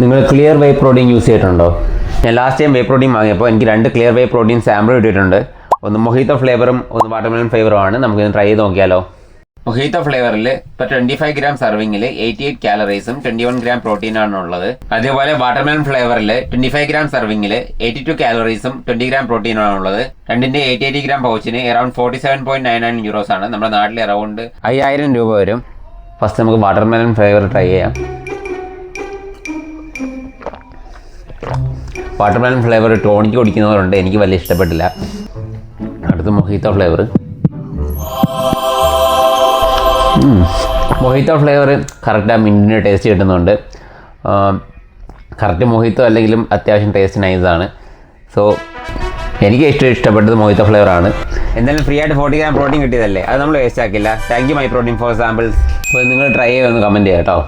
നിങ്ങൾ ക്ലിയർ വേ protein use ചെയ്തിട്ടുണ്ടോ? ഞാൻ ലാസ്റ്റ് ടൈം വേ പ്രോട്ടീൻ വാങ്ങിയപ്പോൾ എനിക്ക് 2 ക്ലിയർ വേ പ്രോട്ടീൻ സാമ്പിൾ കിട്ടിയിട്ടുണ്ട്. ഒന്ന് മൊഹിത്തോ ഫ്ലേവറും ഒന്ന് വാട്ടർമെലൺ ഫ്ലേവറുമാണ്. നമുക്കിത് ട്രൈ ചെയ്ത് നോക്കിയാലോ. മൊഹിത്തോ ഫ്ലേവറിൽ ഇപ്പോൾ 25 ഗ്രാം സർവിങ്ങിൽ 88 കാലറീസും 21 ഗ്രാം പ്രോട്ടീനാണ് ഉള്ളത്. അതേപോലെ വാട്ടർമെലൺ ഫ്ലേവറിൽ 25 ഗ്രാം സർവിങ്ങിൽ 82 കാലറീസും 20 ഗ്രാം പ്രോട്ടീനാണ് ഉള്ളത്. രണ്ടിൻ്റെ 88 ഗ്രാം പൗച്ചിന് അറൌണ്ട് 47.99 യൂറോസ് ആണ്. നമ്മുടെ നാട്ടിൽ അറൌണ്ട് 5000 രൂപ വരും. ഫസ്റ്റ് നമുക്ക് വാട്ടർമെലൺ ഫ്ലേവർ ട്രൈ ചെയ്യാം. വാട്ടർമെലൺ ഫ്ലേവർ ടോണിക്ക് കുടിക്കുന്നവരുണ്ട്, എനിക്ക് വലിയ ഇഷ്ടപ്പെട്ടില്ല. അടുത്ത് മൊഹിത്തോ ഫ്ലേവർ. മൊഹിത്തോ ഫ്ലേവർ കറക്റ്റ് ആ മിൻറ്റിൻ്റെ ടേസ്റ്റ് കിട്ടുന്നുണ്ട്. കറക്റ്റ് മൊഹിത്തോ അല്ലെങ്കിലും അത്യാവശ്യം ടേസ്റ്റ് നൈസാണ്. സോ എനിക്ക് ഇഷ്ടപ്പെട്ടത് മൊഹിത്തോ ഫ്ലേവറാണ്. എന്തായാലും ഫ്രീ ആയിട്ട് 40 ഗ്രാം പ്രോട്ടീൻ കിട്ടിയതല്ലേ, അത് നമ്മൾ വേസ്റ്റ് ആക്കില്ല. Thank you my protein for samples. അപ്പോൾ നിങ്ങൾ ട്രൈ ചെയ്യുമെന്ന് കമൻറ്റ് ചെയ്യാം കേട്ടോ.